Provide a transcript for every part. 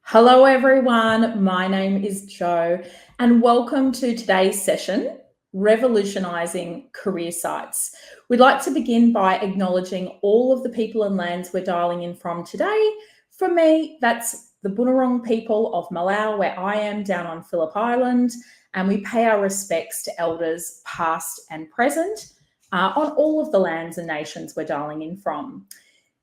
Hello everyone, my name is Jo and welcome to today's session, Revolutionising Career Sites. We'd like to begin by acknowledging all of the people and lands we're dialing in from today. For me, that's the Bunurong people of Malau, where I am down on Phillip Island, and we pay our respects to elders past and present on all of the lands and nations we're dialing in from.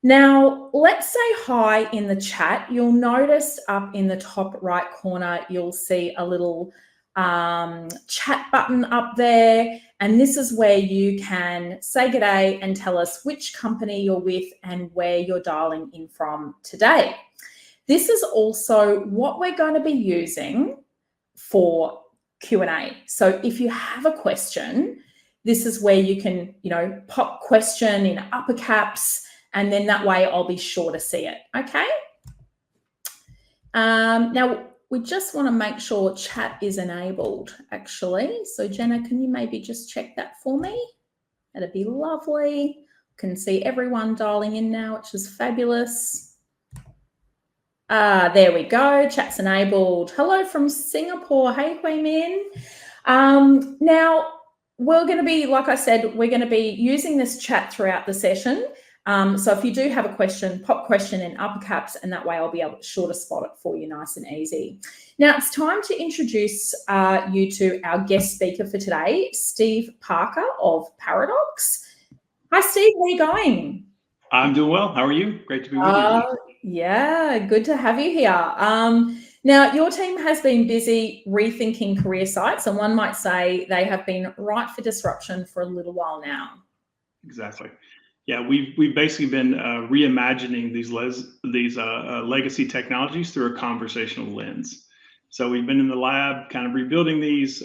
Now, let's say hi in the chat. You'll notice up in the top right corner, you'll see a little chat button up there. And this is where you can say g'day and tell us which company you're with and where you're dialing in from today. This is also what we're going to be using for Q&A. So if you have a question, this is where you can, pop question in upper caps, and then that way I'll be sure to see it, okay? Now, we just want to make sure chat is enabled, actually. So Jenna, can you maybe just check that for me? That'd be lovely. Can see everyone dialing in now, which is fabulous. There we go, chat's enabled. Hello from Singapore, hey Hui Min. Now, we're going to be, like I said, we're going to be using this chat throughout the session. So if you do have a question, pop question in upper caps, and that way I'll be sure to spot it for you nice and easy. Now it's time to introduce you to our guest speaker for today, Steve Parker of Paradox. Hi Steve, how are you going? I'm doing well. How are you? Great to be with you. Yeah, good to have you here. Now, your team has been busy rethinking career sites, and one might say they have been ripe for disruption for a little while now. Exactly. Yeah, we've basically been reimagining these legacy technologies through a conversational lens. So we've been in the lab kind of rebuilding these,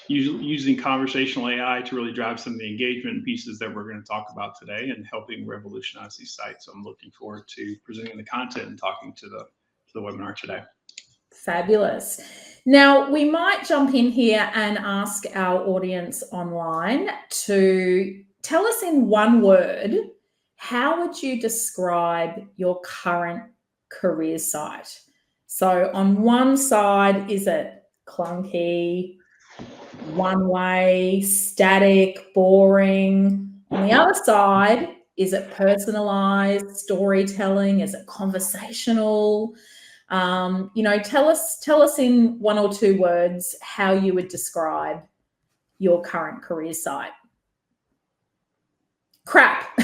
using conversational AI to really drive some of the engagement pieces that we're going to talk about today and helping revolutionize these sites. So I'm looking forward to presenting the content and talking to the webinar today. Fabulous. Now, we might jump in here and ask our audience online to tell us in one word, how would you describe your current career site? So on one side, is it clunky, one way, static, boring? On the other side, is it personalized, storytelling? Is it conversational? Tell us in one or two words how you would describe your current career site. Crap.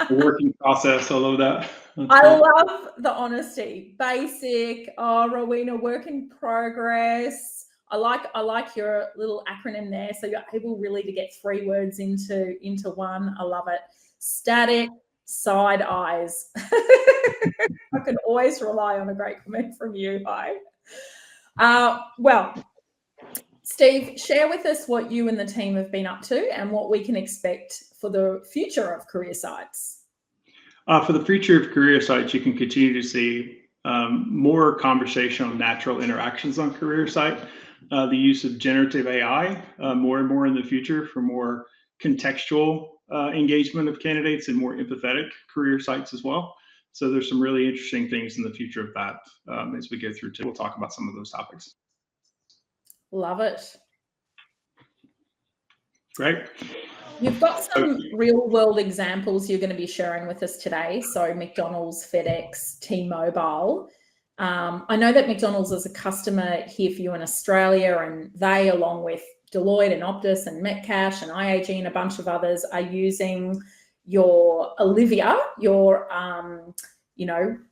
Working process, I love that. I love the honesty. Basic, Rowena, work in progress. I like your little acronym there. So you're able really to get three words into one. I love it. Static, side eyes. I can always rely on a great comment from you. Hi. Well, Steve, share with us what you and the team have been up to and what we can expect for the future of career sites. For the future of career sites, you can continue to see more conversational, natural interactions on career site. The use of generative AI more and more in the future for more contextual engagement of candidates and more empathetic career sites as well. So there's some really interesting things in the future of that as we go through too. We'll talk about some of those topics. Love it. Great. You've got some real world examples you're going to be sharing with us today. So McDonald's, FedEx, T-Mobile. I know that McDonald's is a customer here for you in Australia, and they, along with Deloitte and Optus and Metcash and IAG and a bunch of others, are using your Olivia, your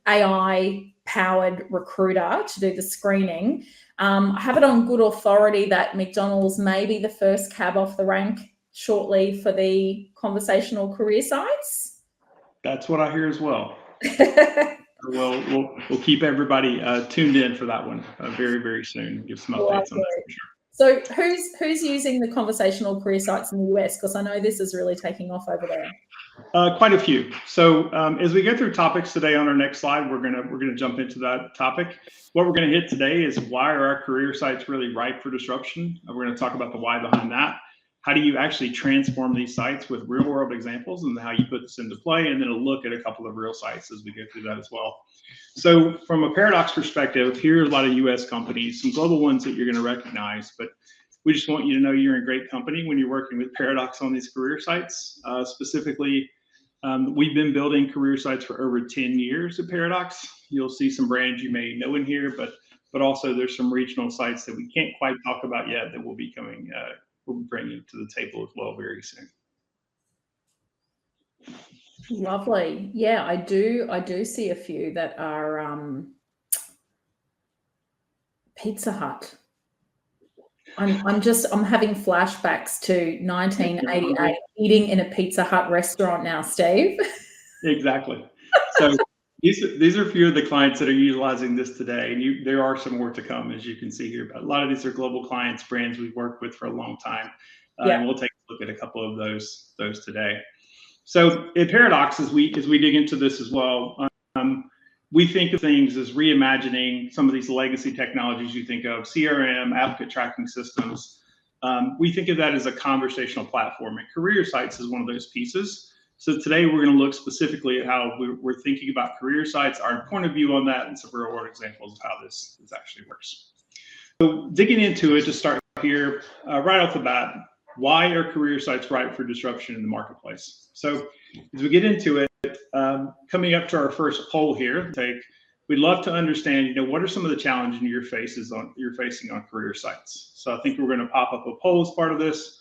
AI-powered recruiter to do the screening. I have it on good authority that McDonald's may be the first cab off the rank shortly for the conversational career sites. That's what I hear as well. We'll keep everybody tuned in for that one very, very soon. Give some updates on that for sure. So who's using the conversational career sites in the US? Because I know this is really taking off over there. Quite a few. So as we go through topics today on our next slide, we're gonna jump into that topic. What we're gonna hit today is why are our career sites really ripe for disruption? We're gonna talk about the why behind that. how do you actually transform these sites with real world examples and how you put this into play, and then a look at a couple of real sites as we go through that as well. So from a Paradox perspective, here are a lot of US companies, some global ones that you're going to recognize, but we just want you to know you're in great company when you're working with Paradox on these career sites. Specifically, we've been building career sites for over 10 years at Paradox. You'll see some brands you may know in here, but also there's some regional sites that we can't quite talk about yet that will be coming, we'll be bringing to the table as well very soon. Lovely. Yeah, I do see a few that are Pizza Hut. I'm having flashbacks to 1988 eating in a Pizza Hut restaurant now, Steve. Exactly. So these are a few of the clients that are utilizing this today, and there are some more to come, as you can see here. But a lot of these are global clients, brands we've worked with for a long time, and we'll take a look at a couple of those today. So at Paradox, as we dig into this as well, we think of things as reimagining some of these legacy technologies you think of, CRM, applicant tracking systems. We think of that as a conversational platform, and career sites is one of those pieces. So today we're going to look specifically at how we're thinking about career sites, our point of view on that, and some real world examples of how this actually works. So digging into it, to start here, right off the bat, why are career sites ripe for disruption in the marketplace? So as we get into it, coming up to our first poll here, we'd love to understand, what are some of the challenges you're facing on career sites? So I think we're going to pop up a poll as part of this.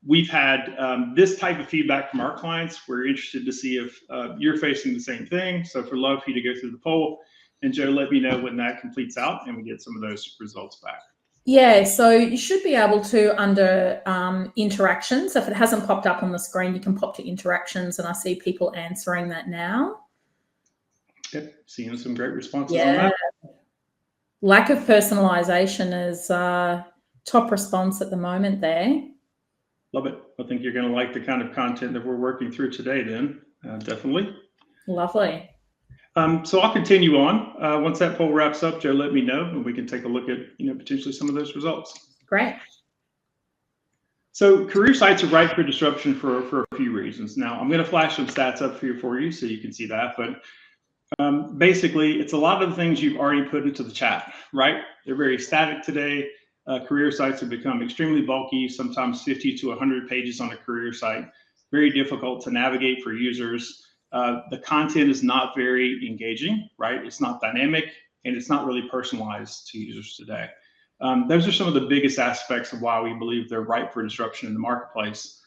We've had this type of feedback from our clients. We're interested to see if you're facing the same thing. So we'd love for you to go through the poll, and Joe, let me know when that completes out and we get some of those results back. Yeah, so you should be able to, under interactions, if it hasn't popped up on the screen, you can pop to interactions, and I see people answering that now. Yep, seeing some great responses on that. Lack of personalisation is top response at the moment there. Love it. I think you're going to like the kind of content that we're working through today then, definitely. Lovely. So I'll continue on. Once that poll wraps up, Joe, let me know, and we can take a look at potentially some of those results. Great. So career sites are ripe for disruption for a few reasons. Now I'm going to flash some stats up here for you so you can see that. But basically, it's a lot of the things you've already put into the chat, right? They're very static today. Career sites have become extremely bulky, sometimes 50 to 100 pages on a career site. Very difficult to navigate for users. The content is not very engaging, right? It's not dynamic, and it's not really personalized to users today. Those are some of the biggest aspects of why we believe they're ripe for disruption in the marketplace.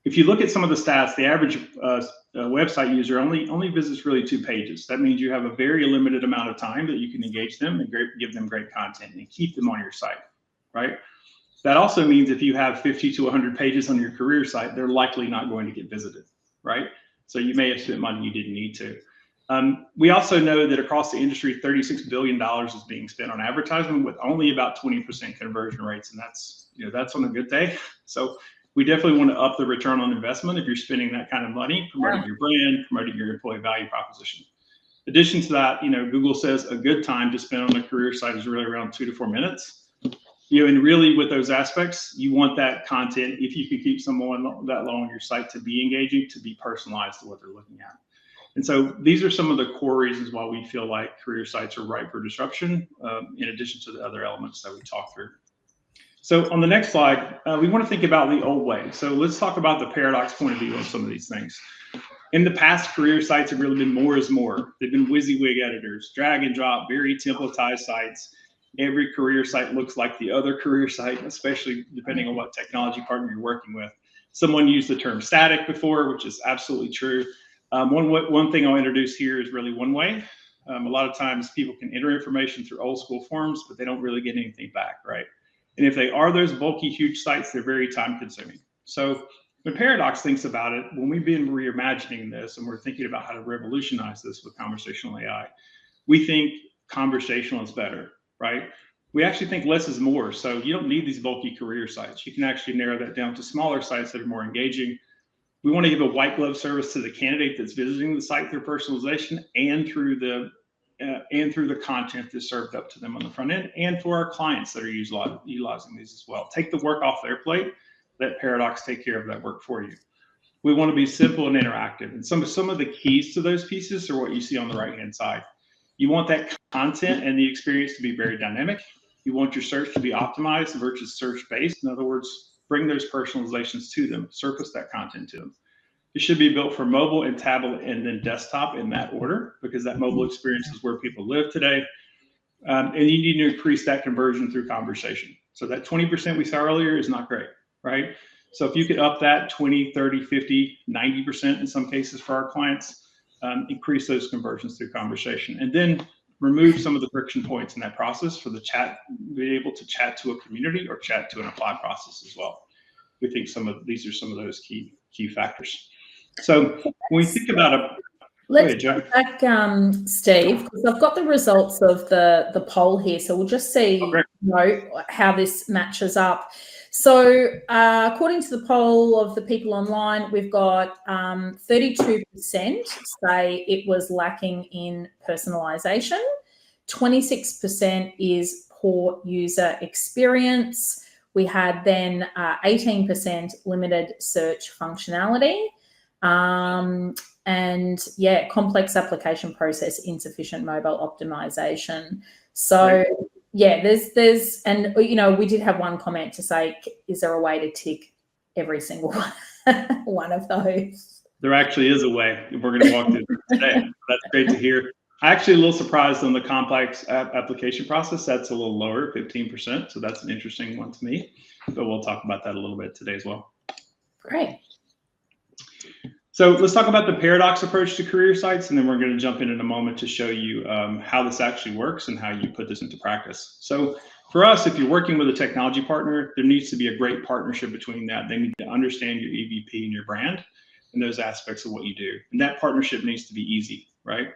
If you look at some of the stats, the average website user only visits really 2 pages. That means you have a very limited amount of time that you can engage them and give them great content and keep them on your site, right? That also means if you have 50 to 100 pages on your career site, they're likely not going to get visited, right? So you may have spent money you didn't need to. We also know that across the industry, $36 billion is being spent on advertising with only about 20% conversion rates. And that's on a good day. So we definitely want to up the return on investment if you're spending that kind of money, promoting your brand, promoting your employee value proposition. In addition to that, Google says a good time to spend on a career site is really around 2 to 4 minutes. And really with those aspects, you want that content, if you could keep someone that long on your site, to be engaging, to be personalized to what they're looking at. And so these are some of the core reasons why we feel like career sites are ripe for disruption, in addition to the other elements that we talked through. So on the next slide, we want to think about the old way. So let's talk about the Paradox point of view on some of these things. In the past, career sites have really been more is more. They've been WYSIWYG editors, drag and drop, very templatized sites. Every career site looks like the other career site, especially depending on what technology partner you're working with. Someone used the term static before, which is absolutely true. One thing I'll introduce here is really one way. A lot of times people can enter information through old school forms, but they don't really get anything back, right? And if they are those bulky, huge sites, they're very time consuming. So when Paradox thinks about it, when we've been reimagining this and we're thinking about how to revolutionize this with conversational AI, we think conversational is better, right? We actually think less is more. So you don't need these bulky career sites. You can actually narrow that down to smaller sites that are more engaging. We want to give a white glove service to the candidate that's visiting the site through personalization and through the content that's served up to them on the front end, and for our clients that are utilizing these as well. Take the work off their plate let Paradox take care of that work for you. We want to be simple and interactive. And some of the keys to those pieces are what you see on the right-hand side. You want that content and the experience to be very dynamic. You want your search to be optimized versus search-based. In other words, bring those personalizations to them, surface that content to them. It should be built for mobile and tablet and then desktop in that order, because that mobile experience is where people live today. And you need to increase that conversion through conversation. So that 20% we saw earlier is not great, right? So if you could up that 20, 30, 50, 90% in some cases for our clients, increase those conversions through conversation. And then remove some of the friction points in that process for the chat, be able to chat to a community or chat to an apply process as well. We think these are some of those key factors. So when we think about let's go back, Steve, because I've got the results of the poll here, so we'll just see how this matches up. So according to the poll of the people online, we've got 32% say it was lacking in personalisation, 26% is poor user experience. We had then 18% limited search functionality. And yeah, complex application process, insufficient mobile optimization. So yeah, there's, and you know, we did have one comment to say, is there a way to tick every single one of those? There actually is a way. We're going to walk through today. That's great to hear. I'm actually a little surprised on the complex application process. That's a little lower, 15%. So that's an interesting one to me, but we'll talk about that a little bit today as well. Great. So let's talk about the Paradox approach to career sites, and then we're going to jump in a moment to show you how this actually works and how you put this into practice. So for us, if you're working with a technology partner, there needs to be a great partnership between that. They need to understand your EVP and your brand and those aspects of what you do. And that partnership needs to be easy, right?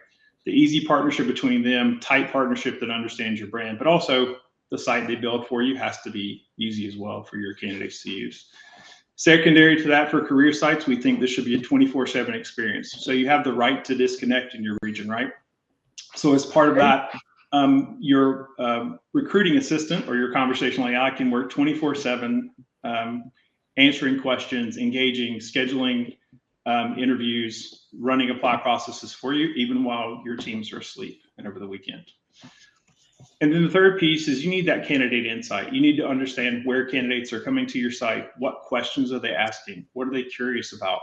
The easy partnership between them, tight partnership that understands your brand, but also the site they build for you has to be easy as well for your candidates to use. Secondary to that, for career sites, we think this should be a 24/7 experience. So you have the right to disconnect in your region, right? So as part of that, your recruiting assistant or your conversational AI can work 24/7, answering questions, engaging, scheduling interviews, running apply processes for you, even while your teams are asleep and over the weekend. And then the third piece is you need that candidate insight. You need to understand where candidates are coming to your site. What questions are they asking? What are they curious about?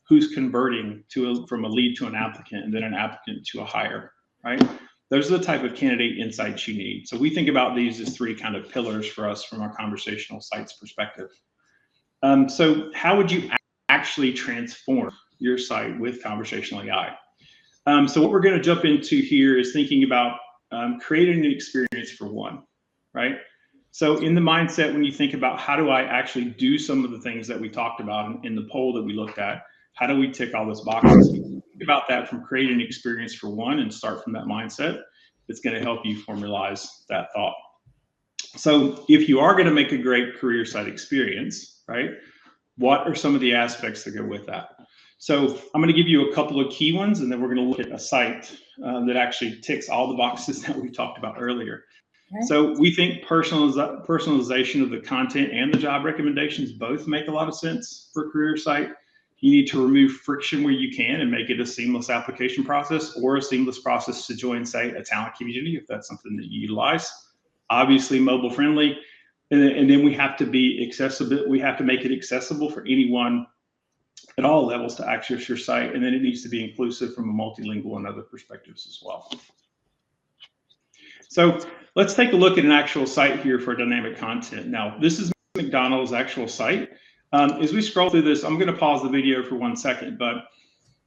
Who's converting from a lead to an applicant and then an applicant to a hire, right? Those are the type of candidate insights you need. So we think about these as three kind of pillars for us from our conversational sites perspective. So how would you actually transform your site with conversational AI? So what we're going to jump into here is thinking about creating an experience for one, right? So in the mindset, when you think about how do I actually do some of the things that we talked about in the poll that we looked at, how do we tick all those boxes? Think about that from creating an experience for one and start from that mindset. It's going to help you formalize that thought. So if you are going to make a great career site experience, right, what are some of the aspects that go with that? So I'm going to give you a couple of key ones, and then we're going to look at a site that actually ticks all the boxes that we talked about earlier. Okay. So we think personalization of the content and the job recommendations both make a lot of sense for a career site. You need to remove friction where you can and make it a seamless application process or a seamless process to join, say, a talent community, if that's something that you utilize. Obviously mobile friendly, and then we have to be accessible. We have to make it accessible for anyone at all levels to access your site, and then it needs to be inclusive from a multilingual and other perspectives as well. So let's take a look at an actual site here for dynamic content. Now, this is McDonald's actual site. As we scroll through this, I'm going to pause the video for 1 second, but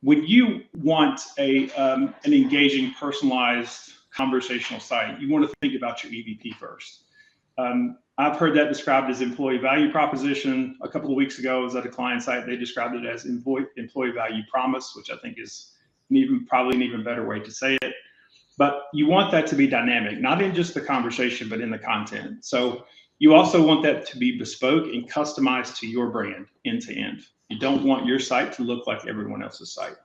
when you want an engaging, personalized conversational site, you want to think about your EVP first. I've heard that described as employee value proposition. A couple of weeks ago, I was at a client site. They described it as employee value promise, which I think is probably an even better way to say it. But you want that to be dynamic, not in just the conversation, but in the content. So you also want that to be bespoke and customized to your brand end to end. You don't want your site to look like everyone else's site.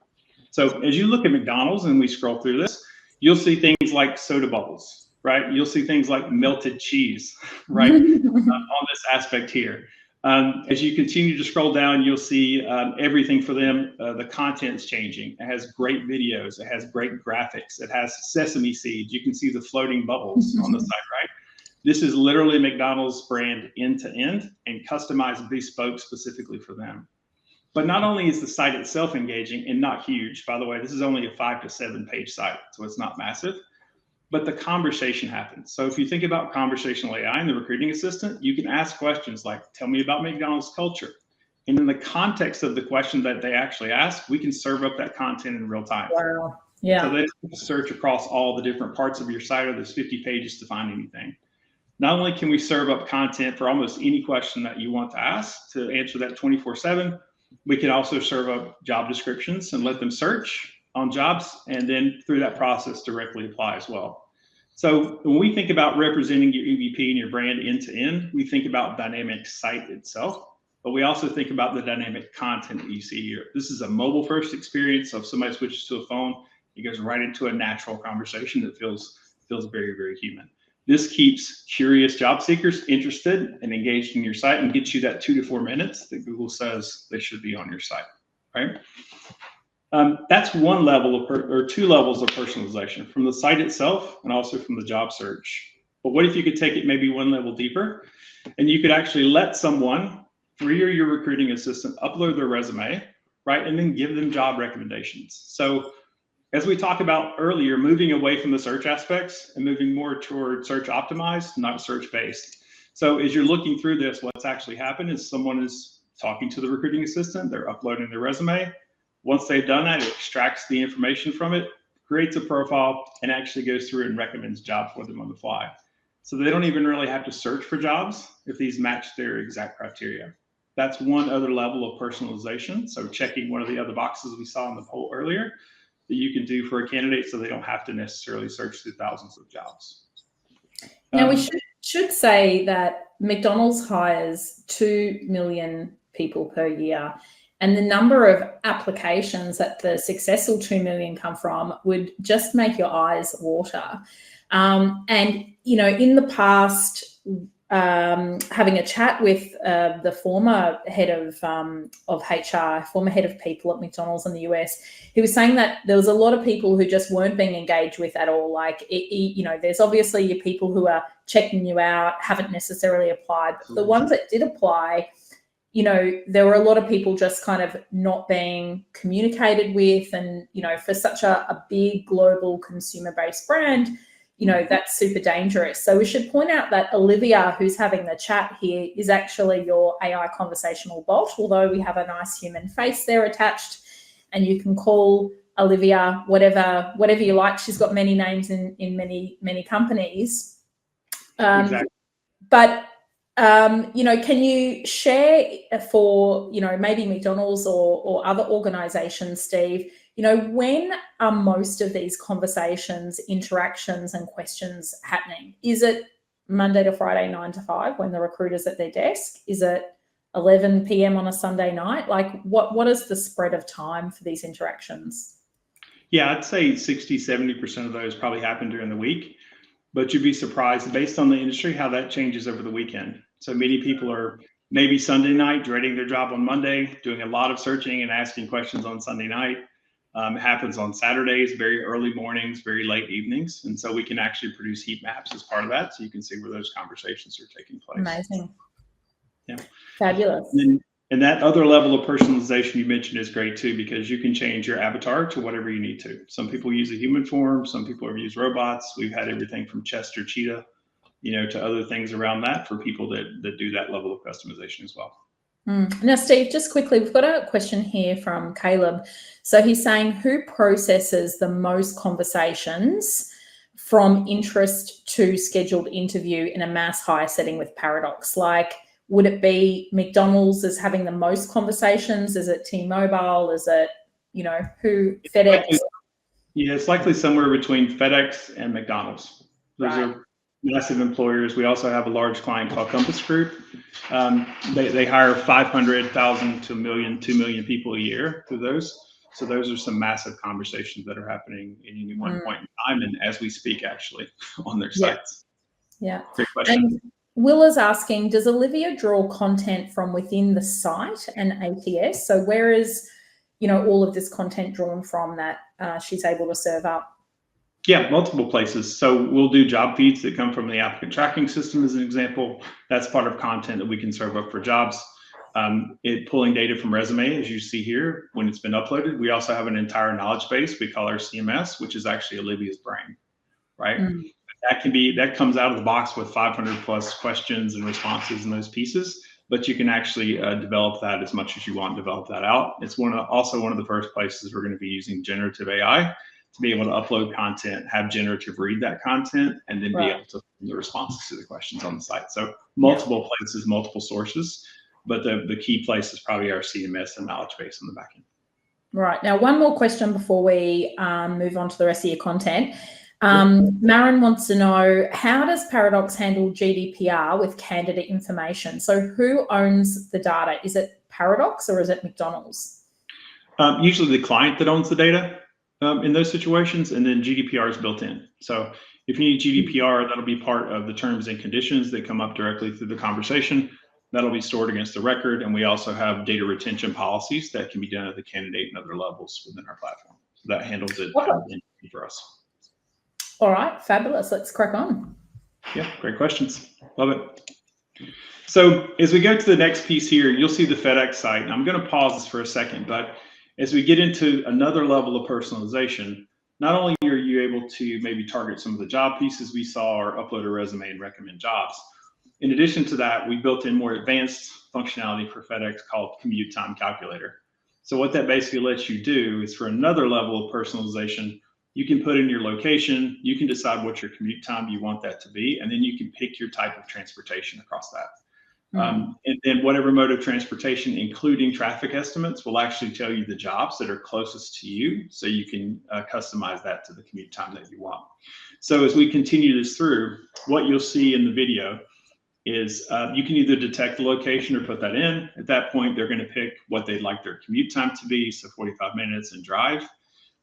So as you look at McDonald's and we scroll through this, you'll see things like soda bubbles, right? You'll see things like melted cheese, right? On this aspect here. As you continue to scroll down, you'll see everything for them. The content's changing. It has great videos. It has great graphics. It has sesame seeds. You can see the floating bubbles on the side, right? This is literally McDonald's brand end to end and customized bespoke specifically for them. But not only is the site itself engaging and not huge, by the way, this is only a 5 to 7 page site, so it's not massive, but the conversation happens. So if you think about conversational AI and the recruiting assistant, you can ask questions like, tell me about McDonald's culture. And in the context of the question that they actually ask, we can serve up that content in real time. Wow. Yeah. So they don't search across all the different parts of your site, or there's 50 pages to find anything. Not only can we serve up content for almost any question that you want to ask to answer that 24/7, we can also serve up job descriptions and let them search on jobs, and then through that process directly apply as well. So when we think about representing your EVP and your brand end to end, we think about dynamic site itself, but we also think about the dynamic content that you see here. This is a mobile first experience. So if somebody switches to a phone, it goes right into a natural conversation that feels very, very human. This keeps curious job seekers interested and engaged in your site and gets you that 2 to 4 minutes that Google says they should be on your site, right? That's one level or two levels of personalization, from the site itself and also from the job search. But what if you could take it maybe one level deeper, and you could actually let someone, through your recruiting assistant, upload their resume, right? And then give them job recommendations. So as we talked about earlier, moving away from the search aspects and moving more toward search optimized, not search based. So as you're looking through this, what's actually happened is someone is talking to the recruiting assistant, they're uploading their resume. Once they've done that, it extracts the information from it, creates a profile, and actually goes through and recommends jobs for them on the fly. So they don't even really have to search for jobs if these match their exact criteria. That's one other level of personalization. So checking one of the other boxes we saw in the poll earlier that you can do for a candidate, so they don't have to necessarily search through thousands of jobs. Now, we should say that McDonald's hires 2 million people per year, and the number of applications that the successful 2 million come from would just make your eyes water. And, you know, in the past, having a chat with the former head of HR, former head of people at McDonald's in the US, he was saying that there was a lot of people who just weren't being engaged with at all. Like, you know, there's obviously your people who are checking you out, haven't necessarily applied, but the ones that did apply, you know, there were a lot of people just kind of not being communicated with. And, you know, for such a big global consumer-based brand, you know, that's super dangerous. So we should point out that Olivia, who's having the chat here, is actually your AI conversational bot, although we have a nice human face there attached, and you can call Olivia whatever you like. She's got many names in many companies. Exactly. But, you know, can you share for, you know, maybe McDonald's or other organizations, Steve, you know, when are most of these conversations, interactions, and questions happening? Is it Monday to Friday, 9 to 5, when the recruiter's at their desk? Is it 11 p.m. on a Sunday night? Like, what is the spread of time for these interactions? Yeah, I'd say 60, 70% of those probably happen during the week, but you'd be surprised based on the industry how that changes over the weekend. So many people are maybe Sunday night dreading their job on Monday, doing a lot of searching and asking questions on Sunday night. It happens on Saturdays, very early mornings, very late evenings. And so we can actually produce heat maps as part of that, so you can see where those conversations are taking place. Amazing. Yeah. Fabulous. And that other level of personalization you mentioned is great too, because you can change your avatar to whatever you need to. Some people use a human form, some people have used robots. We've had everything from Chester Cheetah, you know, to other things around that for people that do that level of customization as well. Now, Steve, just quickly, we've got a question here from Caleb. So he's saying, who processes the most conversations from interest to scheduled interview in a mass hire setting with Paradox? Like, would it be McDonald's is having the most conversations? Is it T-Mobile? Is it, you know, who, FedEx? It's likely somewhere between FedEx and McDonald's. Those Right. are massive employers. We also have a large client called Compass Group. They hire 500,000 to 1 million, 2 million people a year through those. So those are some massive conversations that are happening at any one point in time, and as we speak, actually, on their sites. Yeah. Great question. Will is asking, does Olivia draw content from within the site and ATS? So where is, all of this content drawn from that she's able to serve up? Yeah, multiple places. So we'll do job feeds that come from the applicant tracking system as an example. That's part of content that we can serve up for jobs. Pulling data from resume, as you see here, when it's been uploaded. We also have an entire knowledge base we call our CMS, which is actually Olivia's brain, right? That comes out of the box with 500 plus questions and responses and those pieces, but you can actually develop that as much as you want, develop that out. It's also one of the first places we're going to be using generative AI to be able to upload content, have generative read that content, and then be able to the responses to the questions on the site. So multiple places, multiple sources, but the key place is probably our CMS and knowledge base on the back end. Right. Now, one more question before we move on to the rest of your content. Maren wants to know, how does Paradox handle GDPR with candidate information? So who owns the data? Is it Paradox or is it McDonald's? Usually the client that owns the data. In those situations, and then GDPR is built in. So if you need GDPR, that'll be part of the terms and conditions that come up directly through the conversation. That'll be stored against the record. And we also have data retention policies that can be done at the candidate and other levels within our platform. So that handles it for us. All right, fabulous. Let's crack on. Yeah, great questions. Love it. So as we go to the next piece here, you'll see the FedEx site. And I'm going to pause this for a second, but as we get into another level of personalization, not only are you able to maybe target some of the job pieces we saw or upload a resume and recommend jobs. In addition to that, we built in more advanced functionality for FedEx called commute time calculator. So what that basically lets you do is for another level of personalization, you can put in your location, you can decide what your commute time you want that to be, and then you can pick your type of transportation across that. And then whatever mode of transportation, including traffic estimates, will actually tell you the jobs that are closest to you, so you can customize that to the commute time that you want. So as we continue this through, what you'll see in the video is you can either detect the location or put that in. At that point, they're going to pick what they'd like their commute time to be, so 45 minutes and drive.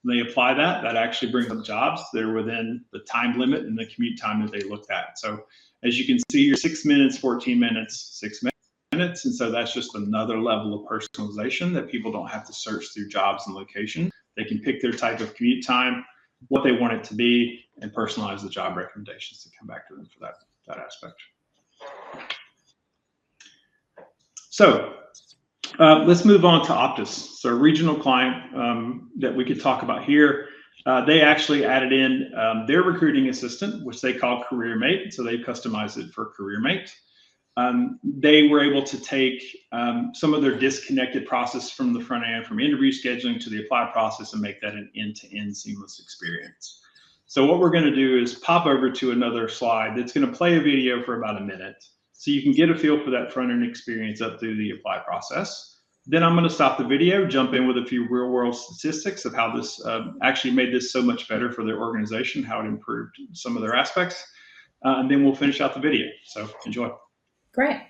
When they apply that, that actually brings up jobs that are within the time limit and the commute time that they looked at. So as you can see, you're 6 minutes, 14 minutes, 6 minutes. And so that's just another level of personalization that people don't have to search through jobs and location. They can pick their type of commute time, what they want it to be, and personalize the job recommendations to come back to them for that aspect. So let's move on to Optus. So a regional client that we could talk about here. They actually added in their recruiting assistant, which they call CareerMate. So they customized it for CareerMate. They were able to take some of their disconnected process from the front end, from interview scheduling to the apply process, and make that an end-to-end seamless experience. So what we're going to do is pop over to another slide that's going to play a video for about a minute, so you can get a feel for that front-end experience up through the apply process. Then I'm going to stop the video, jump in with a few real-world statistics of how this actually made this so much better for their organization, how it improved some of their aspects, and then we'll finish out the video. So enjoy. Great.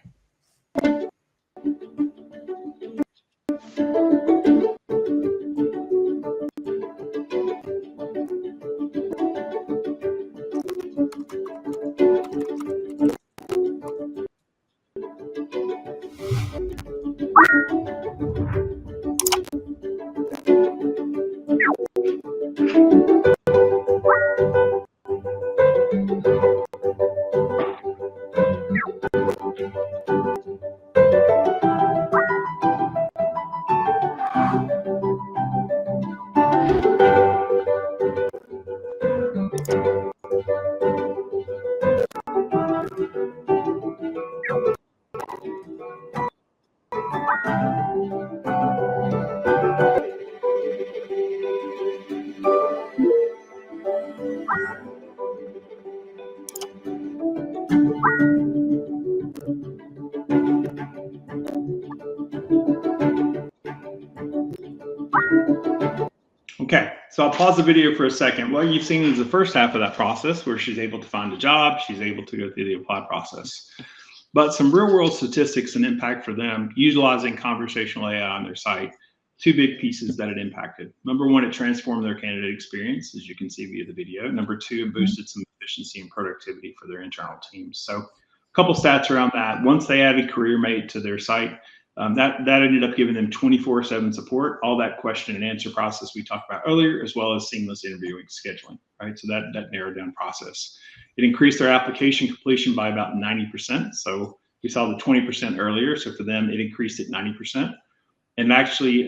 Okay, so I'll pause the video for a second. What you've seen is the first half of that process where she's able to find a job, she's able to go through the apply process. But some real world statistics and impact for them utilizing conversational AI on their site, two big pieces that it impacted. Number one, it transformed their candidate experience, as you can see via the video. Number two, it boosted some efficiency and productivity for their internal teams. So couple stats around that. Once they added CareerMate to their site, that ended up giving them 24/7 support, all that question and answer process we talked about earlier, as well as seamless interviewing scheduling, right? So that narrowed down process. It increased their application completion by about 90%. So we saw the 20% earlier. So for them, it increased at 90%. And actually,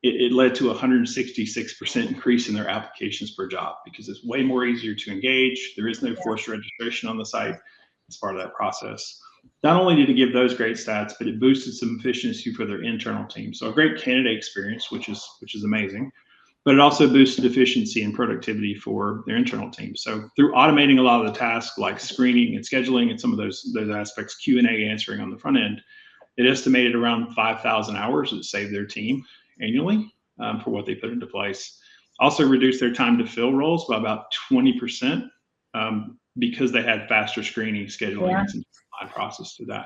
it led to a 166% increase in their applications per job, because it's way more easier to engage. There is no forced registration on the site as part of that process. Not only did it give those great stats, but it boosted some efficiency for their internal team. So a great candidate experience, which is amazing, but it also boosted efficiency and productivity for their internal team. So through automating a lot of the tasks like screening and scheduling and some of those aspects, Q&A answering on the front end, it estimated around 5,000 hours that saved their team annually for what they put into place. Also reduced their time to fill roles by about 20% because they had faster screening, scheduling, and some process to that.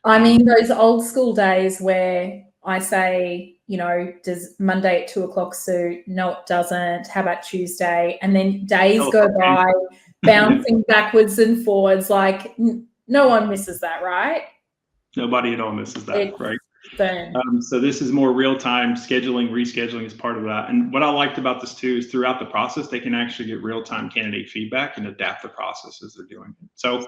I mean, those old school days where I say, does Monday at 2:00 suit? No, it doesn't. How about Tuesday? And then days go by, bouncing backwards and forwards. Like no one misses that, right? Nobody at all misses that, right? Boom. So this is more real-time scheduling, rescheduling is part of that. And what I liked about this too is throughout the process, they can actually get real-time candidate feedback and adapt the process as they're doing it. So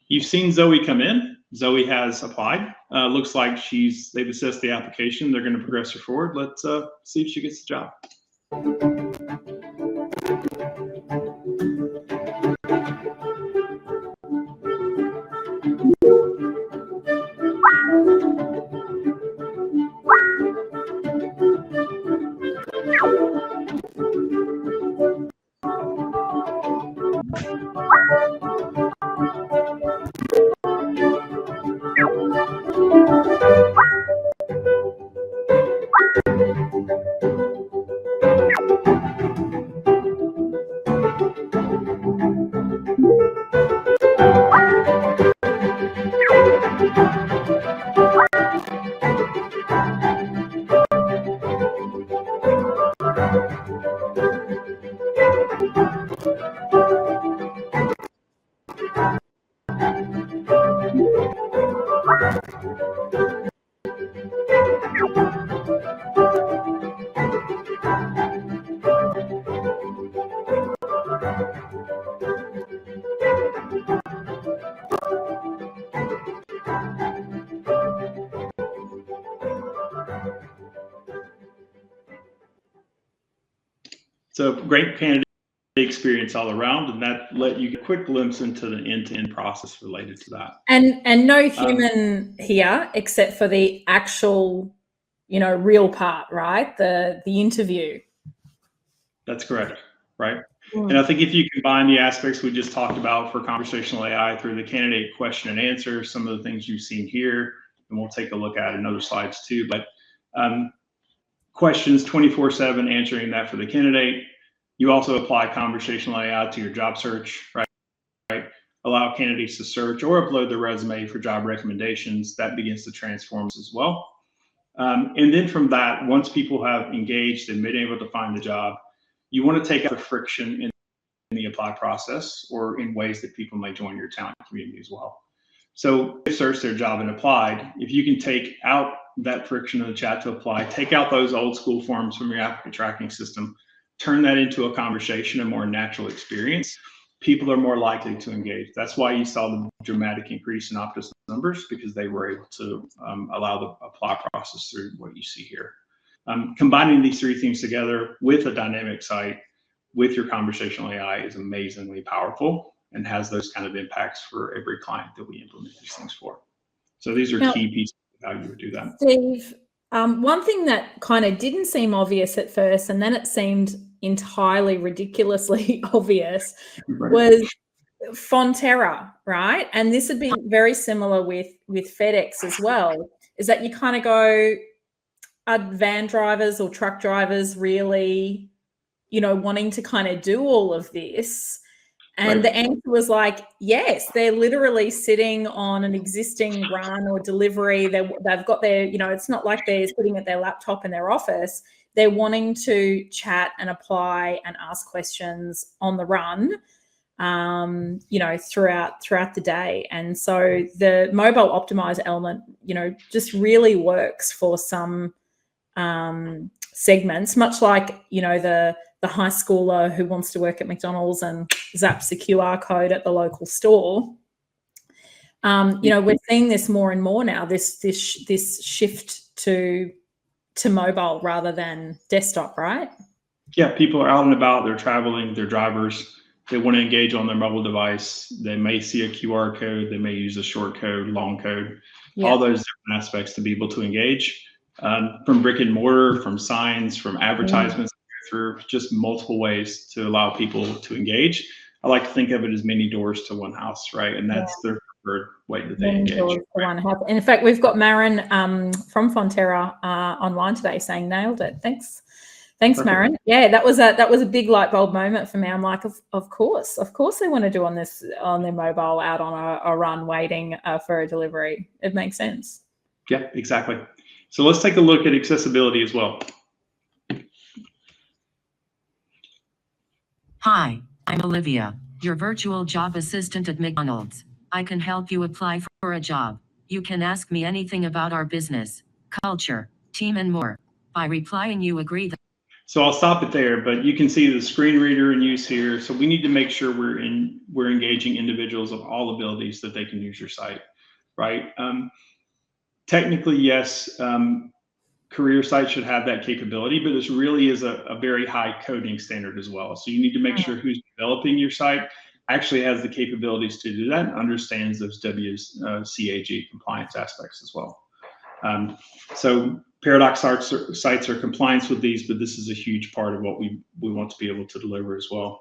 you've seen Zoe come in. Zoe has applied. Looks like they've assessed the application. They're going to progress her forward. Let's see if she gets the job. So great candidate experience all around, and that let you get a quick glimpse into the end-to-end process related to that. And no human here except for the actual, real part, right? The interview. That's correct, right? And I think if you combine the aspects we just talked about for conversational AI through the candidate question and answer, some of the things you've seen here, and we'll take a look at in other slides too, but questions 24/7, answering that for the candidate. You also apply conversational AI to your job search, right? Allow candidates to search or upload their resume for job recommendations. That begins to transform as well. And then from that, once people have engaged and been able to find the job, you want to take out the friction in the apply process or in ways that people may join your talent community as well. So if searched their job and applied, if you can take out that friction in the chat to apply, take out those old school forms from your applicant tracking system, turn that into a conversation, a more natural experience, people are more likely to engage. That's why you saw the dramatic increase in Optus numbers, because they were able to allow the apply process through what you see here. Combining these three things together with a dynamic site, with your conversational AI is amazingly powerful and has those kind of impacts for every client that we implement these things for. So these are key pieces of how you would do that. Steve, one thing that kind of didn't seem obvious at first, and then it seemed entirely ridiculously obvious, was Fonterra, right? And this would be very similar with FedEx as well, is that you kind of go, are van drivers or truck drivers really, wanting to kind of do all of this? And the answer was like, yes, they're literally sitting on an existing run or delivery. They've got their, it's not like they're sitting at their laptop in their office. They're wanting to chat and apply and ask questions on the run. throughout the day. And so the mobile optimizer element, just really works for some segments, much like, the high schooler who wants to work at McDonald's and zaps the QR code at the local store. We're seeing this more and more now, this shift to mobile rather than desktop, right? Yeah, people are out and about, they're traveling, they're drivers, they want to engage on their mobile device. They may see a QR code, they may use a short code, long code, all those different aspects to be able to engage, from brick and mortar, from signs, from advertisements, through just multiple ways to allow people to engage. I like to think of it as many doors to one house, right? And that's their preferred way that they engage. Doors to one house. In fact, we've got Marin from Fonterra online today saying nailed it. Thanks, perfect. Marin. Yeah, that was a big light bulb moment for me. I'm like, of course they want to do on their mobile out on a run waiting for a delivery. It makes sense. Yeah, exactly. So let's take a look at accessibility as well. Hi, I'm Olivia, your virtual job assistant at McDonald's. I can help you apply for a job. You can ask me anything about our business, culture, team, and more. By replying, you agree that. So I'll stop it there, but you can see the screen reader in use here. So we need to make sure we're engaging individuals of all abilities that they can use your site, right? Technically, yes, career sites should have that capability, but this really is a very high coding standard as well. So you need to make sure who's developing your site actually has the capabilities to do that and understands those WCAG compliance aspects as well. So Paradox sites are compliance with these, but this is a huge part of what we want to be able to deliver as well.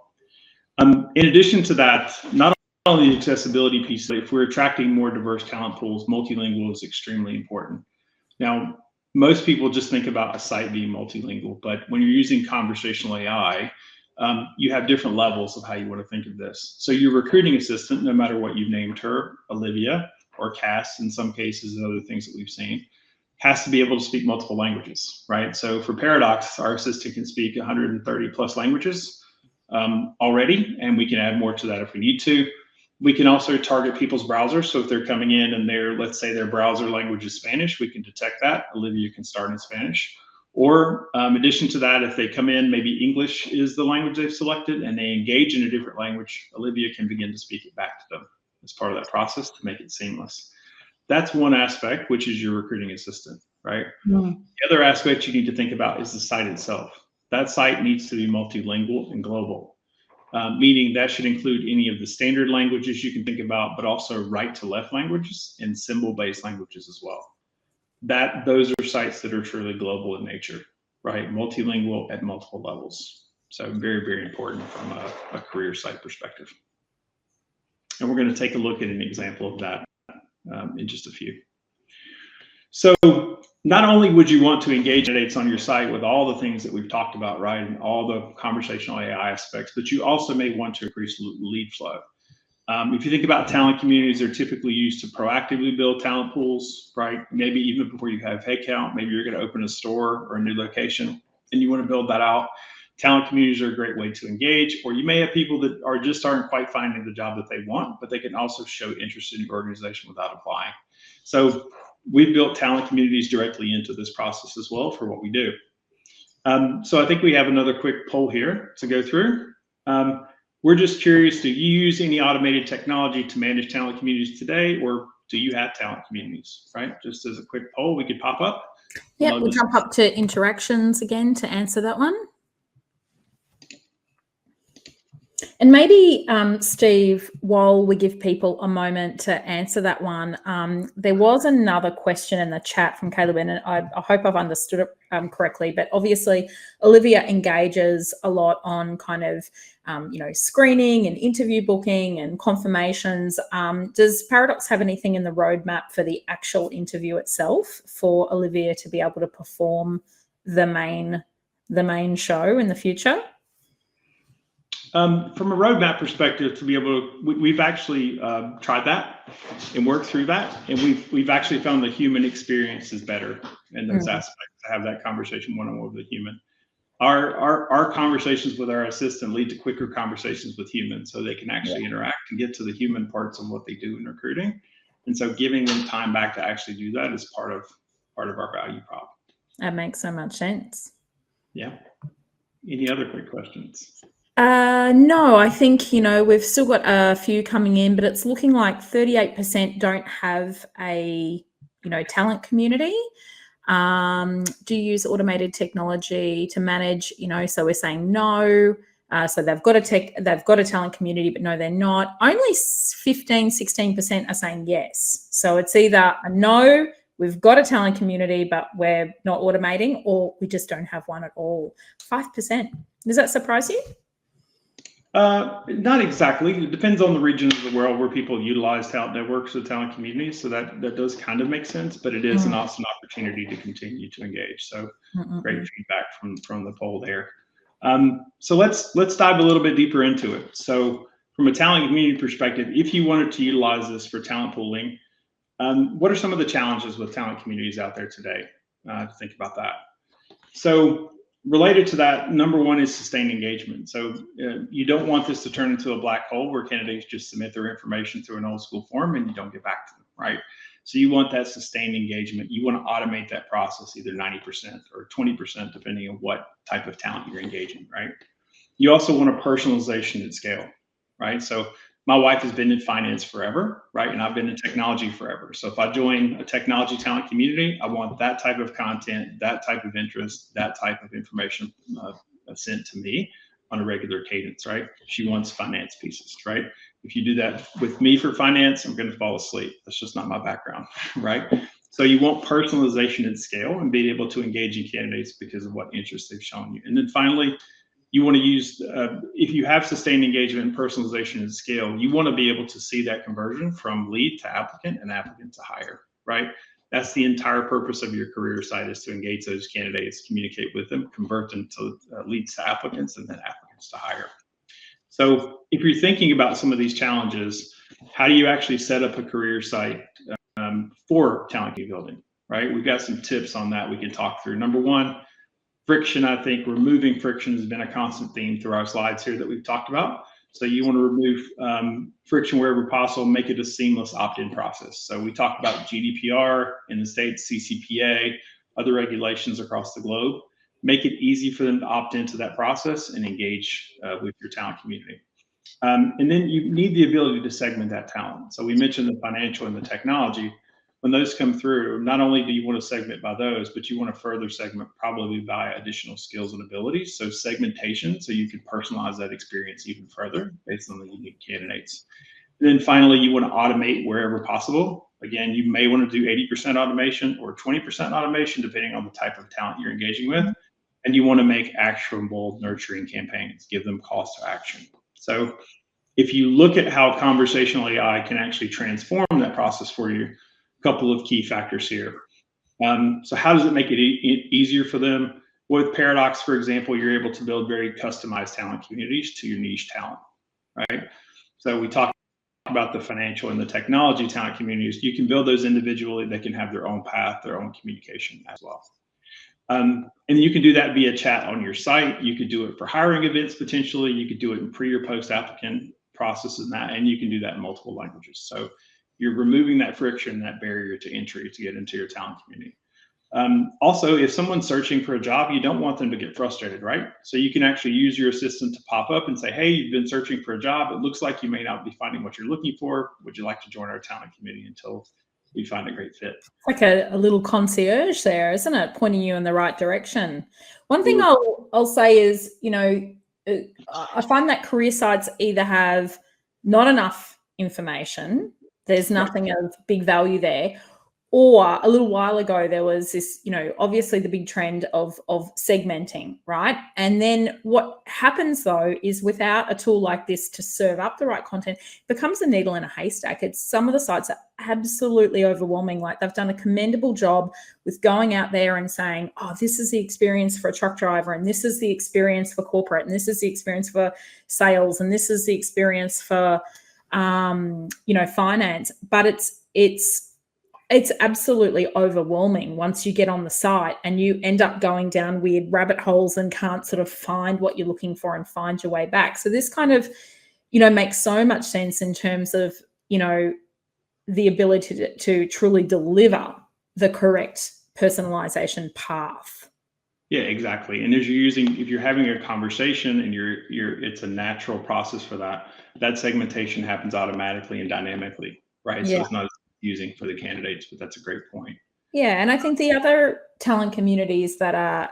In addition to that, not only the accessibility piece, but if we're attracting more diverse talent pools, multilingual is extremely important. Now, most people just think about a site being multilingual, but when you're using conversational AI, you have different levels of how you want to think of this. So your recruiting assistant, no matter what you've named her, Olivia or Cass in some cases and other things that we've seen, has to be able to speak multiple languages, right? So for Paradox, our assistant can speak 130 plus languages already, and we can add more to that if we need to. We can also target people's browsers. So if they're coming in and let's say their browser language is Spanish, we can detect that. Olivia can start in Spanish. Or in addition to that, if they come in, maybe English is the language they've selected and they engage in a different language, Olivia can begin to speak it back to them as part of that process to make it seamless. That's one aspect, which is your recruiting assistant, right? The other aspect you need to think about is the site itself. That site needs to be multilingual and global. Meaning that should include any of the standard languages you can think about, but also right to left languages and symbol-based languages as well. Those are sites that are truly global in nature, right? Multilingual at multiple levels. So very, very important from a career site perspective. And we're going to take a look at an example of that in just a few. So not only would you want to engage candidates on your site with all the things that we've talked about, right, and all the conversational AI aspects, but you also may want to increase lead flow. If you think about talent communities, they're typically used to proactively build talent pools, right? Maybe even before you have headcount, maybe you're going to open a store or a new location and you want to build that out. Talent communities are a great way to engage, or you may have people that aren't quite finding the job that they want, but they can also show interest in your organization without applying. So we've built talent communities directly into this process as well for what we do. So I think we have another quick poll here to go through. We're just curious, do you use any automated technology to manage talent communities today, or do you have talent communities, right? Just as a quick poll, we could pop up. Yeah, we'll jump up to interactions again to answer that one. And maybe, Steve, while we give people a moment to answer that one, there was another question in the chat from Caleb, and I hope I've understood it correctly, but obviously Olivia engages a lot on kind of, screening and interview booking and confirmations. Does Paradox have anything in the roadmap for the actual interview itself for Olivia to be able to perform the main show in the future? From a roadmap perspective, to be able to, we've actually tried that and worked through that, and we've actually found the human experience is better in those aspects, to have that conversation one-on-one with the human. our conversations with our assistant lead to quicker conversations with humans, so they can actually interact and get to the human parts of what they do in recruiting. And so giving them time back to actually do that is part of our value prop. That makes so much sense. Yeah. Any other quick questions? No, I think, we've still got a few coming in, but it's looking like 38% don't have a, talent community. Do you use automated technology to manage, so we're saying no. So they've got a talent community, but no, they're not. Only 16% are saying yes. So it's either a no, we've got a talent community, but we're not automating, or we just don't have one at all. 5%. Does that surprise you? Not exactly. It depends on the region of the world where people utilize talent networks or talent communities. So that does kind of make sense, but it is also an opportunity to continue to engage. So great feedback from the poll there. So let's dive a little bit deeper into it. So from a talent community perspective, if you wanted to utilize this for talent pooling, what are some of the challenges with talent communities out there today? Think about that. So related to that, number one is sustained engagement. So you don't want this to turn into a black hole where candidates just submit their information through an old school form and you don't get back to them, right? So you want that sustained engagement. You want to automate that process, either 90% or 20%, depending on what type of talent you're engaging, right? You also want a personalization at scale, right? So my wife has been in finance forever, right? And I've been in technology forever. So if I join a technology talent community, I want that type of content, that type of interest, that type of information sent to me on a regular cadence, right? She wants finance pieces, right? If you do that with me for finance, I'm going to fall asleep. That's just not my background, right? So you want personalization at scale and being able to engage in candidates because of what interest they've shown you. And then finally, you want to use, if you have sustained engagement and personalization at scale, you want to be able to see that conversion from lead to applicant and applicant to hire, right? That's the entire purpose of your career site, is to engage those candidates, communicate with them, convert them to leads to applicants, and then applicants to hire. So if you're thinking about some of these challenges, how do you actually set up a career site for talent building, right? We've got some tips on that we can talk through. Number one, friction. I think removing friction has been a constant theme through our slides here that we've talked about. So you want to remove friction wherever possible, make it a seamless opt-in process. So we talked about GDPR in the States, CCPA, other regulations across the globe. Make it easy for them to opt into that process and engage with your talent community. And then you need the ability to segment that talent. So we mentioned the financial and the technology. When those come through, not only do you want to segment by those, but you want to further segment probably by additional skills and abilities. So segmentation, so you can personalize that experience even further based on the unique candidates. And then finally, you want to automate wherever possible. Again, you may want to do 80% automation or 20% automation, depending on the type of talent you're engaging with. And you want to make actionable nurturing campaigns, give them calls to action. So if you look at how conversational AI can actually transform that process for you, couple of key factors here. So how does it make it easier for them? With Paradox, for example, you're able to build very customized talent communities to your niche talent, right? So we talked about the financial and the technology talent communities. You can build those individually. They can have their own path, their own communication as well. And you can do that via chat on your site. You could do it for hiring events potentially. You could do it in pre or post applicant processes and you can do that in multiple languages. So you're removing that friction, that barrier to entry to get into your talent community. Also, if someone's searching for a job, you don't want them to get frustrated, right? So you can actually use your assistant to pop up and say, hey, you've been searching for a job. It looks like you may not be finding what you're looking for. Would you like to join our talent community until we find a great fit? Like a little concierge there, isn't it? Pointing you in the right direction. One thing I'll say is, I find that career sites either have not enough information, there's nothing of big value there, or a little while ago there was this, obviously the big trend of segmenting, right? And then what happens though is without a tool like this to serve up the right content, it becomes a needle in a haystack. It's some of the sites are absolutely overwhelming. Like they've done a commendable job with going out there and saying, oh, this is the experience for a truck driver, and this is the experience for corporate, and this is the experience for sales, and this is the experience for finance. But it's it's absolutely overwhelming once you get on the site and you end up going down weird rabbit holes and can't sort of find what you're looking for and find your way back. So this kind of, makes so much sense in terms of, the ability to truly deliver the correct personalization path. Yeah, exactly. And if you're having a conversation and it's a natural process for that segmentation happens automatically and dynamically, right? Yeah. So it's not confusing for the candidates, but that's a great point. Yeah, and I think the other talent communities that are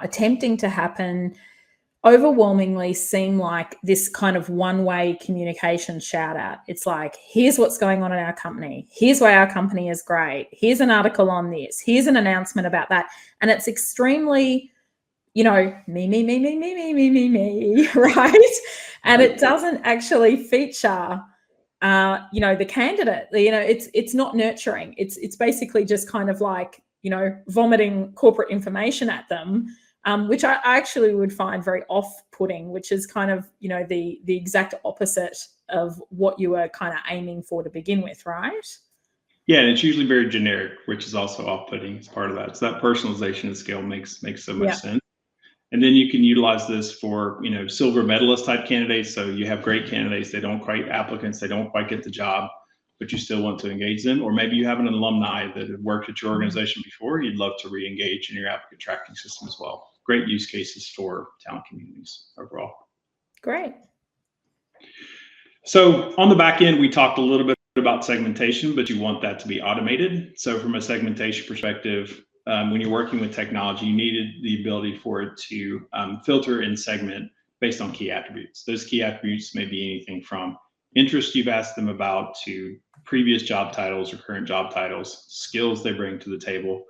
attempting to happen overwhelmingly seem like this kind of one-way communication shout out. It's like, here's what's going on in our company. Here's why our company is great. Here's an article on this. Here's an announcement about that. And it's extremely, me, right? And it doesn't actually feature, the candidate. It's not nurturing. It's basically just kind of like, vomiting corporate information at them. Which I actually would find very off-putting, which is kind of, the exact opposite of what you were kind of aiming for to begin with, right? Yeah, and it's usually very generic, which is also off-putting as part of that. So that personalization and scale makes so much sense. And then you can utilize this for, silver medalist type candidates. So you have great candidates, they don't quite get the job, but you still want to engage them. Or maybe you have an alumni that have worked at your organization before, you'd love to re-engage in your applicant tracking system as well. Great use cases for talent communities overall. Great. So on the back end, we talked a little bit about segmentation, but you want that to be automated. So from a segmentation perspective, when you're working with technology, you needed the ability for it to filter and segment based on key attributes. Those key attributes may be anything from interest you've asked them about to previous job titles or current job titles, skills they bring to the table,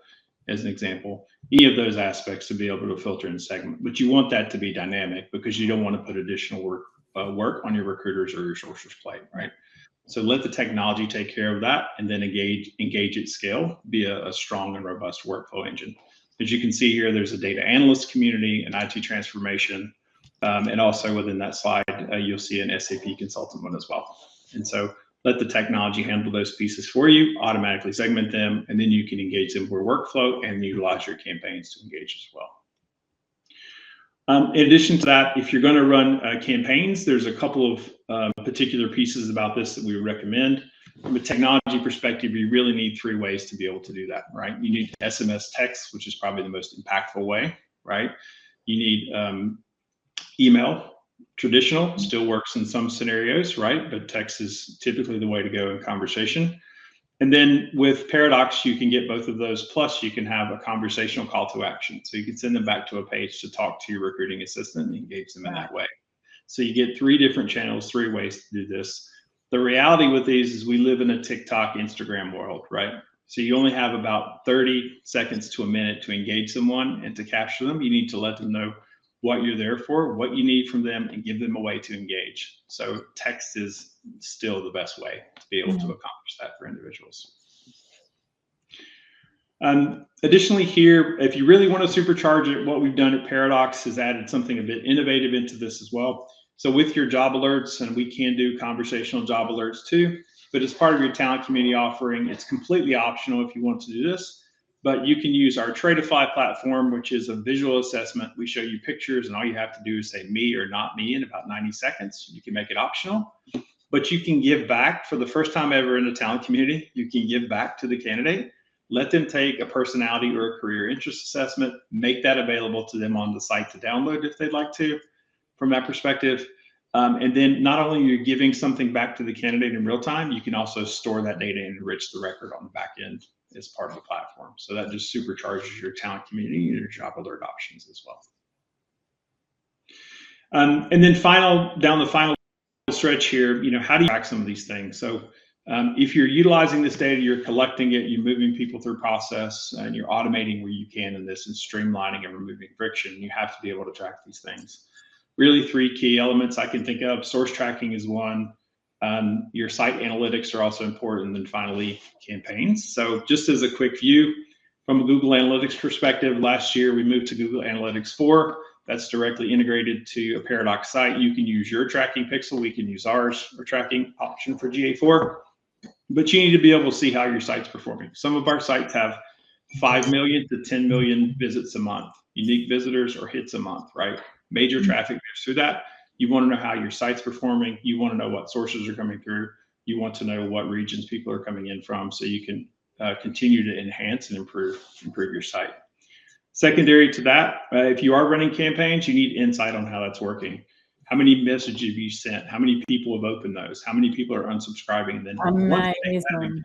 as an example, any of those aspects to be able to filter and segment. But you want that to be dynamic because you don't want to put additional work on your recruiters or your sourcers' plate, right? So let the technology take care of that and then engage at scale via a strong and robust workflow engine. As you can see here, there's a data analyst community, an IT transformation, and also within that slide, you'll see an SAP consultant one as well. And so let the technology handle those pieces for you, automatically segment them, and then you can engage them for workflow and utilize your campaigns to engage as well. In addition to that, if you're going to run campaigns, there's a couple of particular pieces about this that we recommend. From a technology perspective, you really need 3 ways to be able to do that, right? You need SMS text, which is probably the most impactful way, right? You need email. Traditional still works in some scenarios, right? But text is typically the way to go in conversation. And then with Paradox, you can get both of those. Plus, you can have a conversational call to action. So you can send them back to a page to talk to your recruiting assistant and engage them in that way. So you get 3 different channels, 3 ways to do this. The reality with these is we live in a TikTok, Instagram world, right? So you only have about 30 seconds to a minute to engage someone and to capture them. You need to let them know what you're there for, what you need from them, and give them a way to engage. So text is still the best way to be able to accomplish that for individuals. Additionally here, if you really want to supercharge it, what we've done at Paradox is added something a bit innovative into this as well. So with your job alerts, and we can do conversational job alerts too, but as part of your talent community offering, it's completely optional if you want to do this. But you can use our Tradeify platform, which is a visual assessment. We show you pictures, and all you have to do is say me or not me in about 90 seconds. You can make it optional, but you can give back for the first time ever in a talent community. You can give back to the candidate, let them take a personality or a career interest assessment, make that available to them on the site to download if they'd like to, from that perspective. And then not only are you giving something back to the candidate in real time, you can also store that data and enrich the record on the back end as part of the platform. So that just supercharges your talent community and your job alert options as well. And then down the final stretch here, how do you track some of these things? So if you're utilizing this data, you're collecting it, you're moving people through process, and you're automating where you can in this and streamlining and removing friction, you have to be able to track these things. Really 3 key elements I can think of. Source tracking is one. Your site analytics are also important, and then finally campaigns. So just as a quick view from a Google Analytics perspective, last year we moved to Google Analytics 4. That's directly integrated to a Paradox site. You can use your tracking pixel. We can use ours for tracking option for GA4. but you need to be able to see how your site's performing. Some of our sites have 5 million to 10 million visits a month, unique visitors or hits a month, right? Major traffic moves through that. You want to know how your site's performing. You want to know what sources are coming through. You want to know what regions people are coming in from, so you can continue to enhance and improve your site. Secondary to that, if you are running campaigns, you need insight on how that's working. How many messages have you sent? How many people have opened those? How many people are unsubscribing? And then Amazing.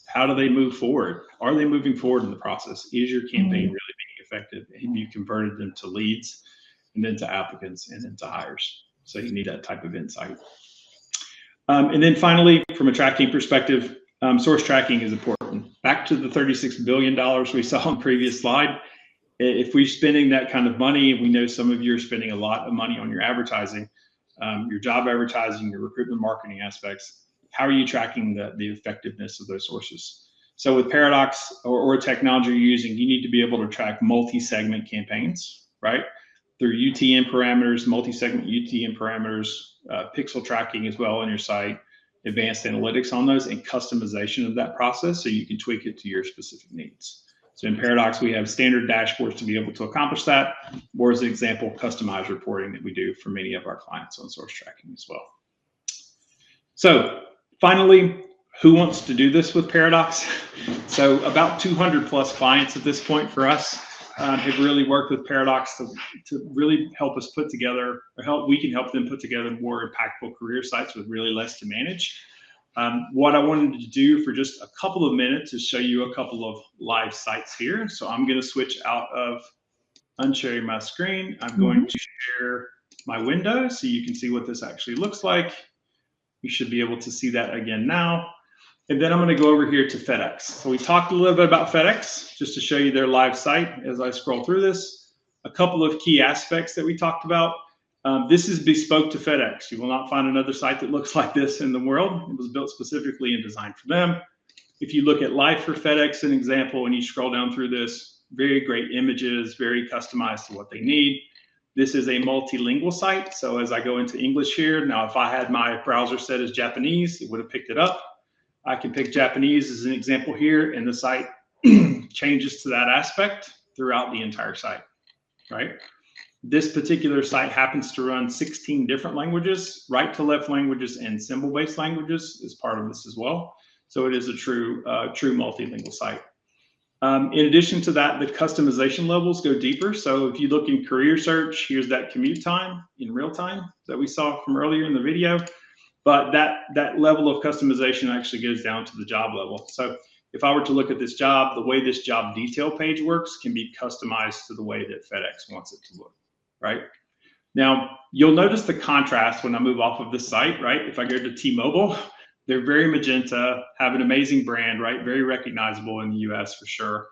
how do they move forward? Are they moving forward in the process? Is your campaign really being effective? And you converted them to leads and then to applicants and then to hires. So you need that type of insight. And then finally, from a tracking perspective, source tracking is important. Back to the $36 billion we saw on the previous slide. If we're spending that kind of money, we know some of you are spending a lot of money on your advertising, your job advertising, your recruitment marketing aspects. How are you tracking the effectiveness of those sources? So with Paradox or technology you're using, you need to be able to track multi-segment campaigns, right? Through UTM parameters, multi-segment UTM parameters, pixel tracking as well on your site, advanced analytics on those, and customization of that process so you can tweak it to your specific needs. So in Paradox, we have standard dashboards to be able to accomplish that, or as an example, customized reporting that we do for many of our clients on source tracking as well. So finally, who wants to do this with Paradox? So about 200 plus clients at this point for us have really worked with Paradox to really help us put together, we can help them put together more impactful career sites with really less to manage. What I wanted to do for just a couple of minutes is show you a couple of live sites here. So I'm going to switch out of unsharing my screen. I'm going to share my window so you can see what this actually looks like. You should be able to see that again now. And then I'm going to go over here to FedEx. So we talked a little bit about FedEx just to show you their live site as I scroll through this. A couple of key aspects that we talked about. This is bespoke to FedEx. You will not find another site that looks like this in the world. It was built specifically and designed for them. If you look at Life for FedEx, an example, and you scroll down through this, very great images, very customized to what they need. This is a multilingual site. So as I go into English here, now if I had my browser set as Japanese, it would have picked it up. I can pick Japanese as an example here, and the site changes to that aspect throughout the entire site, right? This particular site happens to run 16 different languages, right to left languages and symbol-based languages is part of this as well. So it is a true multilingual site. In addition to that, the customization levels go deeper. So if you look in career search, here's that commute time in real time that we saw from earlier in the video. But that level of customization actually goes down to the job level. So if I were to look at this job, the way this job detail page works can be customized to the way that FedEx wants it to look, right? Now, you'll notice the contrast when I move off of this site, right? If I go to T-Mobile, they're very magenta, have an amazing brand, right? Very recognizable in the US for sure.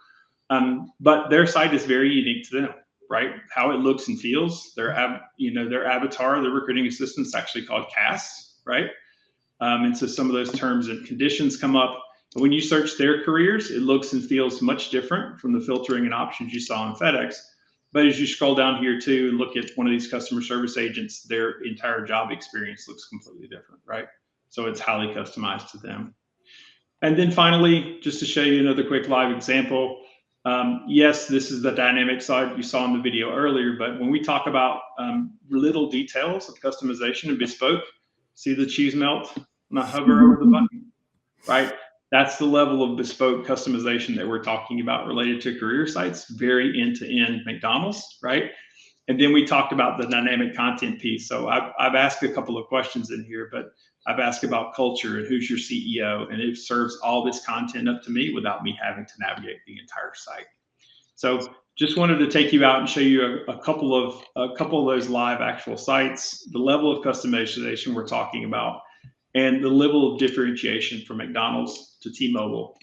But their site is very unique to them, right? How it looks and feels. Their avatar, their recruiting assistant's actually called Cass, right? And so some of those terms and conditions come up. But when you search their careers, it looks and feels much different from the filtering and options you saw in FedEx. But as you scroll down here too and look at one of these customer service agents, their entire job experience looks completely different, right? So it's highly customized to them. And then finally, just to show you another quick live example, yes, this is the dynamic side you saw in the video earlier, but when we talk about little details of customization and bespoke, see the cheese melt when I hover over the button, right? That's the level of bespoke customization that we're talking about related to career sites, very end-to-end McDonald's, right? And then we talked about the dynamic content piece. So I've asked a couple of questions in here, but I've asked about culture and who's your CEO, and it serves all this content up to me without me having to navigate the entire site. So just wanted to take you out and show you a couple of those live actual sites, the level of customization we're talking about, and the level of differentiation from McDonald's to T-Mobile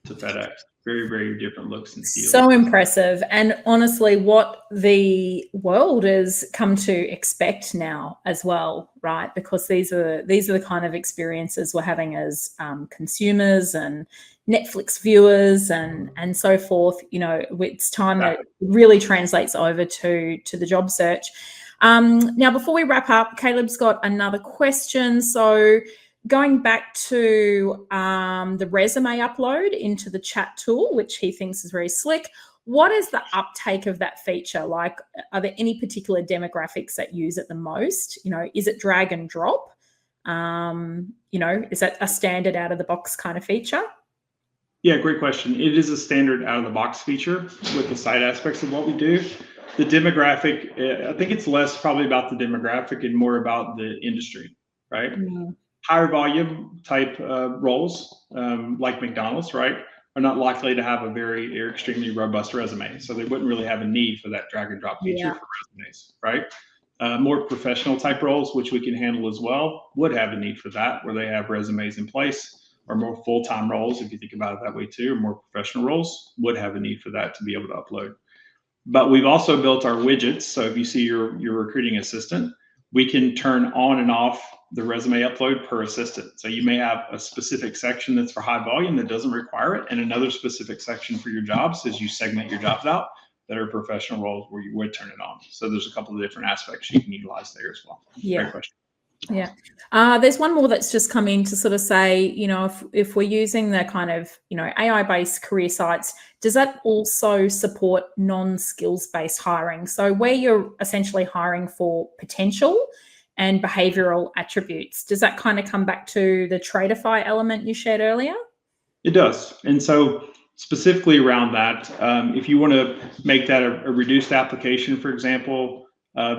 to FedEx. Very, very different looks and feels. So impressive. And honestly, what the world has come to expect now as well, right? Because these are the kind of experiences we're having as consumers and Netflix viewers and so forth. You know, it's time that really translates over to the job search. Now, before we wrap up, Caleb's got another question. So going back to the resume upload into the chat tool, which he thinks is very slick, what is the uptake of that feature? Like, are there any particular demographics that use it the most? You know, is it drag and drop? You know, is that a standard out of the box kind of feature? Yeah, great question. It is a standard out of the box feature with the side aspects of what we do. The demographic, I think it's less probably about the demographic and more about the industry, right? Higher volume type roles, like McDonald's, right, are not likely to have a very or extremely robust resume. So they wouldn't really have a need for that drag and drop feature for resumes, right? More professional type roles, which we can handle as well, would have a need for that, where they have resumes in place, or more full-time roles, if you think about it that way too, or more professional roles would have a need for that to be able to upload. But we've also built our widgets. So if you see your recruiting assistant, we can turn on and off the resume upload per assistant. So you may have a specific section that's for high volume that doesn't require it, and another specific section for your jobs as you segment your jobs out that are professional roles where you would turn it on. So there's a couple of different aspects you can utilize there as well. Yeah. Great question. Yeah. There's one more that's just come in to sort of say, you know, if we're using the kind of, you know, AI-based career sites, does that also support non-skills-based hiring? So where you're essentially hiring for potential and behavioral attributes, does that kind of come back to the Tradeify element you shared earlier? It does. And so specifically around that, if you want to make that a reduced application, for example,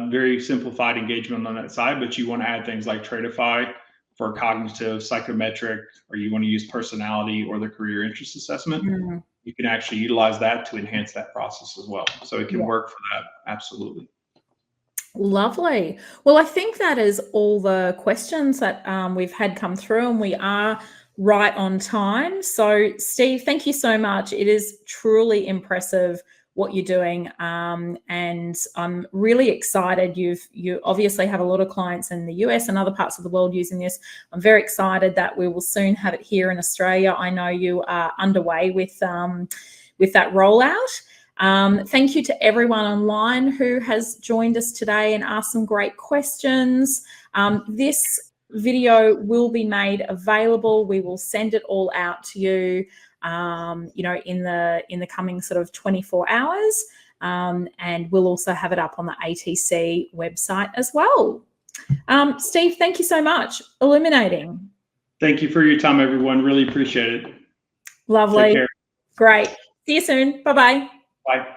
very simplified engagement on that side, but you want to add things like Tradeify for cognitive, psychometric, or you want to use personality or the career interest assessment, you can actually utilize that to enhance that process as well. So it can work for that. Absolutely. Lovely. Well, I think that is all the questions that we've had come through, and we are right on time. So Steve, thank you so much. It is truly impressive what you're doing, and I'm really excited. You obviously have a lot of clients in the US and other parts of the world using this. I'm very excited that we will soon have it here in Australia. I know you are underway with that rollout. Thank you to everyone online who has joined us today and asked some great questions. This video will be made available. We will send it all out to you, you know, in the coming sort of 24 hours. And we'll also have it up on the ATC website as well. Steve, thank you so much. Illuminating. Thank you for your time, everyone. Really appreciate it. Lovely. Take care. Great. See you soon. Bye-bye. Bye.